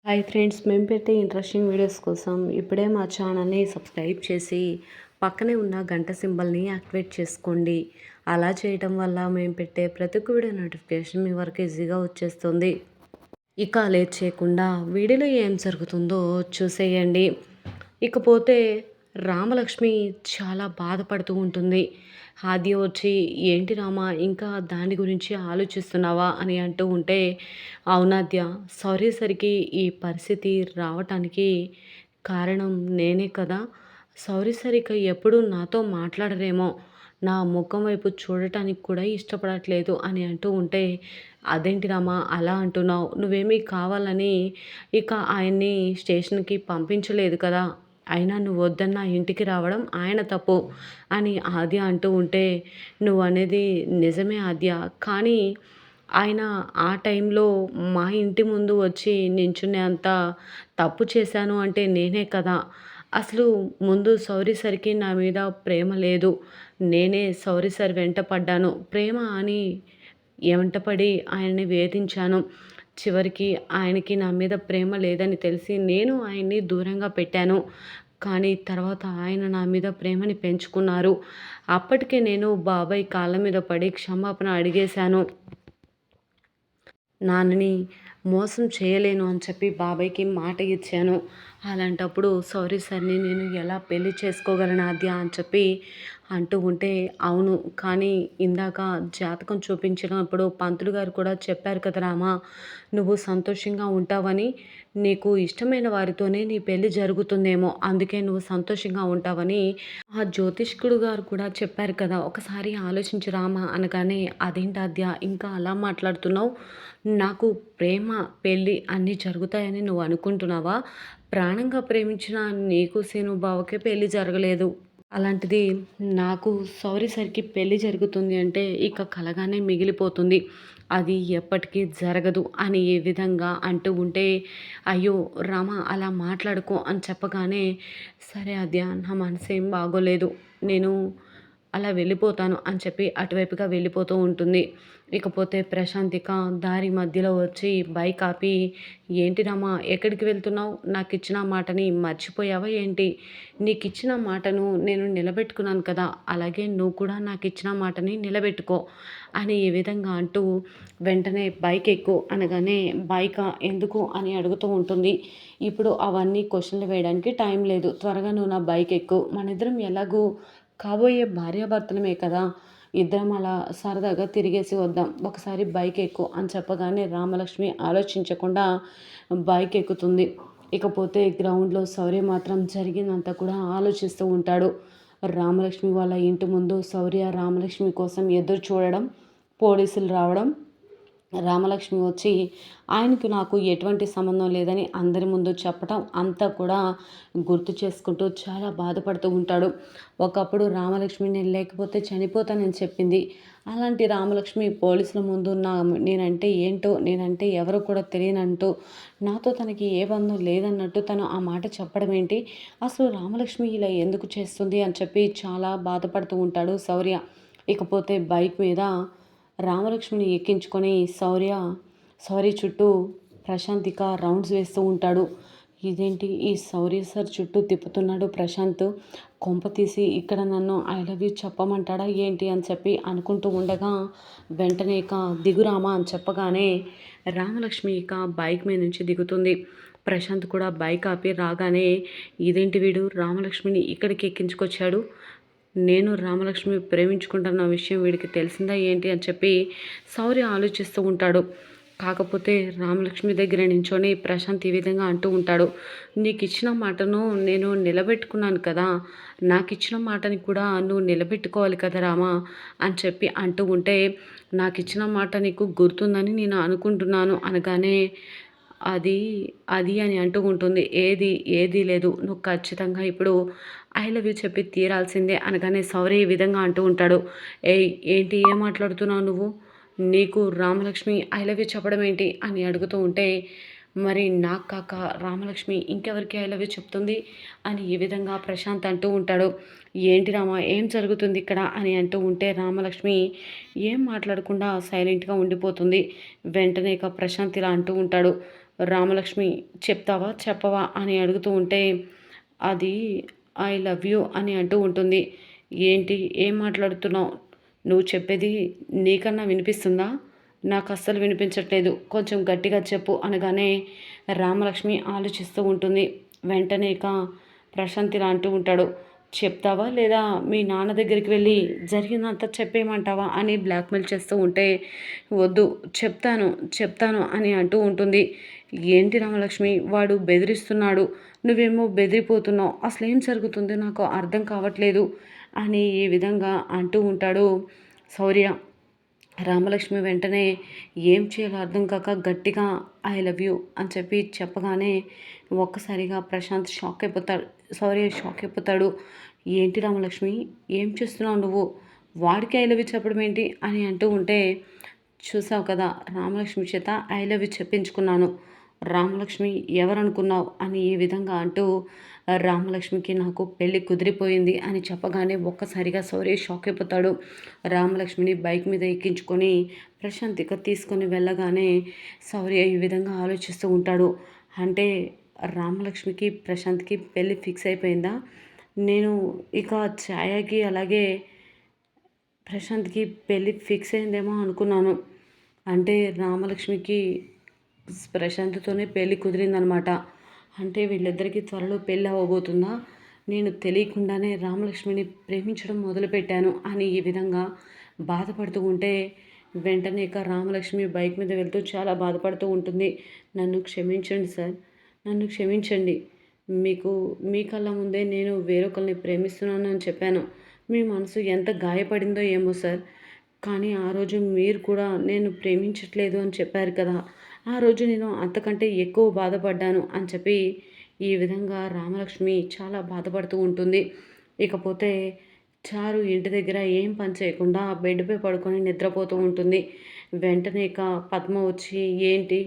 Hi friends, మేము పెట్టే interesting videos కోసం ఇప్పుడే మా ఛానల్ని సబ్స్క్రైబ్ చేసి పక్కనే ఉన్న గంట సింబల్ని యాక్టివేట్ చేసుకోండి. అలా చేయటం వల్ల మేము పెట్టే ప్రతి ఒక్క వీడియో నోటిఫికేషన్ మీ వరకు ఈజీగా వచ్చేస్తుంది. ఇక లేట్ చేయకుండా వీడియోలో ఏం జరుగుతుందో చూసేయండి. ఇకపోతే రామలక్ష్మి చాలా బాధపడుతూ ఉంటుంది. ఆది వచ్చి, ఏంటి రామ, ఇంకా దాని గురించి ఆలోచిస్తున్నావా అని అంటూ ఉంటే, అవునాద్య, సరికి ఈ పరిస్థితి రావటానికి కారణం నేనే కదా. సరిక ఎప్పుడు నాతో మాట్లాడరేమో, నా ముఖం వైపు చూడటానికి కూడా ఇష్టపడట్లేదు అని అంటూ ఉంటే, అదేంటి రామ అలా అంటున్నావు, నువ్వేమీ కావాలని ఇక ఆయన్ని స్టేషన్కి పంపించలేదు కదా, అయినా నువ్వు వద్దన్న ఇంటికి రావడం ఆయన తప్పు అని ఆద్య అంటూ ఉంటే, నువ్వు అనేది నిజమే ఆద్య, కానీ ఆయన ఆ టైంలో మా ఇంటి ముందు వచ్చి నించునేంత తప్పు చేశాను అంటే నేనే కదా. అసలు ముందు సరికి నా మీద ప్రేమ లేదు, నేనే సర్ వెంట పడ్డాను, ప్రేమ అని వెంటపడి ఆయన్ని వేధించాను. చివరికి ఆయనకి నా మీద ప్రేమ లేదని తెలిసి నేను ఆయన్ని దూరంగా పెట్టాను. కానీ తర్వాత ఆయన నా మీద ప్రేమని పెంచుకున్నారు. అప్పటికే నేను బాబాయ్ కాళ్ళ మీద పడి క్షమాపణ అడిగేశాను. నాన్నని మోసం చేయలేను అని చెప్పి బాబాయ్కి మాట ఇచ్చాను. అలాంటప్పుడు సార్‌ని నేను ఎలా పెళ్లి చేసుకోగలను ఆద్య అని చెప్పి అంటూ ఉంటే, అవును, కానీ ఇందాక జాతకం చూపించినప్పుడు పంతులు గారు కూడా చెప్పారు కదా రామ, నువ్వు సంతోషంగా ఉంటావని, నీకు ఇష్టమైన వారితోనే నీ పెళ్లి జరుగుతుందేమో, అందుకే నువ్వు సంతోషంగా ఉంటావని ఆ జ్యోతిష్కుడు గారు కూడా చెప్పారు కదా, ఒకసారి ఆలోచించు రామ అనగానే, అదేంటి ఆద్య ఇంకా అలా మాట్లాడుతున్నావు, నాకు ప్రేమ పెళ్ళి అన్నీ జరుగుతాయని నువ్వు అనుకుంటున్నావా? ప్రాణంగా ప్రేమించిన నీకు సీను బావకే పెళ్ళి జరగలేదు. అలాంటిది నాకు సరికి పెళ్ళి జరుగుతుంది అంటే ఇక కలగానే మిగిలిపోతుంది. అది ఎప్పటికీ జరగదు అని ఏ విధంగా అంటూ ఉంటే, అయ్యో రామ అలా మాట్లాడుకో అని చెప్పగానే, సరే ఆద్య, నా మనసేం బాగోలేదు, నేను అలా వెళ్ళిపోతాను అని చెప్పి అటువైపుగా వెళ్ళిపోతూ ఉంటుంది. ఇకపోతే ప్రశాంతిక దారి మధ్యలో వచ్చి బైక్ ఆపి, ఏంటి రామా ఎక్కడికి వెళ్తున్నావు, నాకు ఇచ్చిన మాటని మర్చిపోయావా ఏంటి, నీకు ఇచ్చిన మాటను నేను నిలబెట్టుకున్నాను కదా, అలాగే నువ్వు కూడా నాకు ఇచ్చిన మాటని నిలబెట్టుకో అని ఈ విధంగా అంటూ వెంటనే బైక్ ఎక్కు అనగానే, బైకా ఎందుకు అని అడుగుతూ ఉంటుంది. ఇప్పుడు అవన్నీ క్వశ్చన్లు వేయడానికి టైం లేదు, త్వరగా నువ్వు నా బైక్ ఎక్కు, మనిద్దరం ఎలాగూ కాబోయే భార్యాభర్తలమే కదా, ఇద్దరం అలా సరదాగా తిరిగేసి వద్దాం, ఒకసారి బైక్ ఎక్కు అని చెప్పగానే రామలక్ష్మి ఆలోచించకుండా బైక్ ఎక్కుతుంది. ఇకపోతే గ్రౌండ్లో శౌర్య మాత్రం జరిగిందంతా కూడా ఆలోచిస్తూ ఉంటాడు. రామలక్ష్మి వాళ్ళ ఇంటి ముందు శౌర్య రామలక్ష్మి కోసం ఎదురు చూడడం, పోలీసులు రావడం, రామలక్ష్మి వచ్చి ఆయనకు నాకు ఎటువంటి సంబంధం లేదని అందరి ముందు చెప్పటం అంతా కూడా గుర్తు చేసుకుంటూ చాలా బాధపడుతూ ఉంటాడు. ఒకప్పుడు రామలక్ష్మి నేను లేకపోతే చనిపోతానని చెప్పింది. అలాంటి రామలక్ష్మి పోలీసుల ముందు నేనంటే ఏంటో, నేనంటే ఎవరో కూడా తెలియనంటూ, నాతో తనకి ఏ బంధం లేదన్నట్టు తను ఆ మాట చెప్పడం ఏంటి, అసలు రామలక్ష్మి ఇలా ఎందుకు చేస్తుంది అని చెప్పి చాలా బాధపడుతూ ఉంటాడు శౌర్య. ఇకపోతే బైక్ మీద రామలక్ష్మిని ఎక్కించుకొని శౌర్య చుట్టూ ప్రశాంతిక రౌండ్స్ వేస్తూ ఉంటాడు. ఇదేంటి ఈ శౌర్య సార్ చుట్టూ తిప్పుతున్నాడు ప్రశాంత్, కొంప తీసి ఇక్కడ నన్ను ఐ లవ్ యూ చెప్పమంటాడా ఏంటి అని చెప్పి అనుకుంటూ ఉండగా, వెంటనే ఇక దిగురామా అని చెప్పగానే రామలక్ష్మి ఇక బైక్ మీద నుంచి దిగుతుంది. ప్రశాంత్ కూడా బైక్ ఆపి రాగానే, ఇదేంటి వీడు రామలక్ష్మిని ఇక్కడికి ఎక్కించుకొచ్చాడు, నేను రామలక్ష్మి ప్రేమించుకుంటున్న విషయం వీడికి తెలిసిందా ఏంటి అని చెప్పి శౌర్య ఆలోచిస్తూ ఉంటాడు. కాకపోతే రామలక్ష్మి దగ్గర నించొని ప్రశాంత్ ఈ విధంగా అంటూ ఉంటాడు, నీకు ఇచ్చిన మాటను నేను నిలబెట్టుకున్నాను కదా, నాకు ఇచ్చిన మాటని కూడా నువ్వు నిలబెట్టుకోవాలి కదా రామా అని చెప్పి అంటూ ఉంటే, నాకు ఇచ్చిన మాట నీకు గుర్తుందని నేను అనుకుంటున్నాను అనగానే, అది అది అని అంటూ ఉంటుంది. ఏది లేదు, నువ్వు ఖచ్చితంగా ఇప్పుడు ఐ లవ్ యూ చెప్పి తీరాల్సిందే అనగానే శౌర్య ఈ విధంగా అంటూ ఉంటాడు. ఏయ్ ఏంటి ఏం మాట్లాడుతున్నావు నువ్వు, నీకు రామలక్ష్మి ఐ లవ్ యూ చెప్పడం ఏంటి అని అడుగుతూ ఉంటే, మరి నాకు కాక రామలక్ష్మి ఇంకెవరికి ఐ లవ్ యూ చెప్తుంది అని ఈ విధంగా ప్రశాంత్ అంటూ ఉంటాడు. ఏంటి రామ ఏం జరుగుతుంది ఇక్కడ అని అంటూ ఉంటే, రామలక్ష్మి ఏం మాట్లాడకుండా సైలెంట్గా ఉండిపోతుంది. వెంటనే ఇక ప్రశాంత్ ఇలా అంటూ ఉంటాడు, రామలక్ష్మి చెప్తావా చెప్పవా అని అడుగుతూ ఉంటే అది ఐ లవ్ యూ అని అంటూ ఉంటుంది. ఏంటి ఏం మాట్లాడుతున్నావు? నువ్వు చెప్పేది నీకన్నా వినిపిస్తుందా? నాకు అస్సలు వినిపించట్లేదు, కొంచెం గట్టిగా చెప్పు అనగానే రామలక్ష్మి ఆలోచిస్తూ ఉంటుంది. వెంటనే ఇక ప్రశాంత్ ఇలా అంటూ ఉంటాడు. చెప్తావా లేదా మీ నాన్న దగ్గరికి వెళ్ళి జరిగిందంతా చెప్పేయమంటావా అని బ్లాక్మెయిల్ చేస్తూ ఉంటే వద్దు చెప్తాను చెప్తాను అని అంటూ ఉంటుంది. ఏంటి రామలక్ష్మి వాడు బెదిరిస్తున్నాడు, నువ్వేమో బెదిరిపోతున్నావు, అసలు ఏం జరుగుతుందో నాకు అర్థం కావట్లేదు అని ఈ విధంగా అంటూ ఉంటాడు శౌర్య. రామలక్ష్మి వెంటనే ఏం చేయాలో అర్థం కాక గట్టిగా ఐ లవ్ యూ అని చెప్పి చెప్పగానే ఒక్కసారిగా ప్రశాంత్ షాక్ అయిపోతాడు. సారీ షాక్ అయిపోతాడు. ఏంటి రామలక్ష్మి ఏం చేస్తున్నావు నువ్వు? వాడికి ఐ లవ్ యూ చెప్పడం ఏంటి అని అంటూ ఉంటే చూసావు కదా రామలక్ష్మి చేత ఐ లవ్ యూ చెప్పించుకున్నాను, రామలక్ష్మి ఎవరనుకున్నావు అని ఈ విధంగా అంటూ రామలక్ష్మికి నాకు పెళ్ళి కుదిరిపోయింది అని చెప్పగానే ఒక్కసారిగా శౌర్య షాక్ అయిపోతాడు. రామలక్ష్మిని బైక్ మీద ఎక్కించుకొని ప్రశాంత్ ఇక తీసుకొని వెళ్ళగానే శౌర్య ఈ విధంగా ఆలోచిస్తూ ఉంటాడు. అంటే రామలక్ష్మికి ప్రశాంత్కి పెళ్ళి ఫిక్స్ అయిపోయిందా? నేను ఇక ఛాయకి అలాగే ప్రశాంత్కి పెళ్ళి ఫిక్స్ అయిందేమో అనుకున్నాను. అంటే రామలక్ష్మికి ప్రశాంత్తోనే పెళ్ళి కుదిరిందనమాట. అంటే వీళ్ళిద్దరికీ త్వరలో పెళ్ళి అవ్వబోతుందా? నేను తెలియకుండానే రామలక్ష్మిని ప్రేమించడం మొదలుపెట్టాను అని ఈ విధంగా బాధపడుతూ ఉంటే వెంటనే ఇక రామలక్ష్మి బైక్ మీద వెళ్తూ చాలా బాధపడుతూ ఉంటుంది. నన్ను క్షమించండి సార్, నన్ను క్షమించండి. మీ కళ్ళ ముందే నేను వేరొకరిని ప్రేమిస్తున్నాను అని చెప్పాను. మీ మనసు ఎంత గాయపడిందో ఏమో సార్. కానీ ఆ రోజు మీరు కూడా నేను ప్రేమించట్లేదు అని చెప్పారు కదా, ఆ రోజు నేను అంతకంటే ఎక్కువ బాధపడ్డాను అని చెప్పి ఈ విధంగా రామలక్ష్మి చాలా బాధపడుతూ ఉంటుంది. ఇకపోతే చారు ఇంటి దగ్గర ఏం పని చేయకుండా బెడ్పై పడుకొని నిద్రపోతూ ఉంటుంది. వెంటనే ఇక పద్మ వచ్చి ఏంటి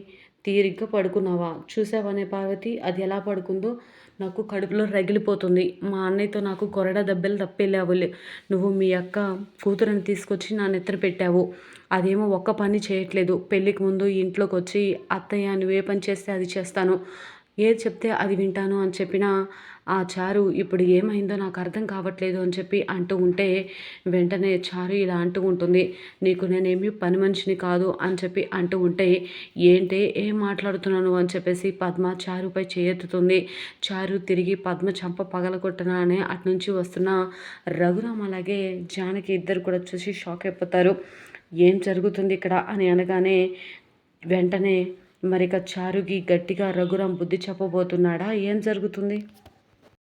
తీరిగ్గా పడుకున్నావా? చూసావనే పార్వతి అది ఎలా పడుకుందో నాకు కడుపులో రగిలిపోతుంది. మా అన్నయ్యతో నాకు కొరడా దెబ్బలు తప్పెళ్ళావు. నువ్వు మీ అక్క కూతురుని తీసుకొచ్చి నా నెత్తర పెట్టావు. అదేమో ఒక్క పని చేయట్లేదు. పెళ్ళికి ముందు ఇంట్లోకి వచ్చి అత్తయ్య నువ్వే పని చేస్తే అది చేస్తాను, ఏది చెప్తే అది వింటాను అని చెప్పిన ఆ చారు ఇప్పుడు ఏమైందో నాకు అర్థం కావట్లేదు అని చెప్పి అంటూ ఉంటే వెంటనే చారు ఇలా అంటూ ఉంటుంది. నీకు నేనేమి పని మనిషిని కాదు అని చెప్పి అంటూ ఉంటే ఏంటే ఏం మాట్లాడుతున్నాను అని చెప్పేసి పద్మ చారుపై చేయెత్తుతుంది. చారు తిరిగి పద్మ చంప పగలగొట్టనా అని అటునుంచి వస్తున్న రఘురామ్ అలాగే జానకి ఇద్దరు కూడా చూసి షాక్ అయిపోతారు. ఏం జరుగుతుంది ఇక్కడ అని అనగానే వెంటనే మరిక చారుకి గట్టిగా రఘురామ్ బుద్ధి చెప్పబోతున్నాడా? ఏం జరుగుతుంది?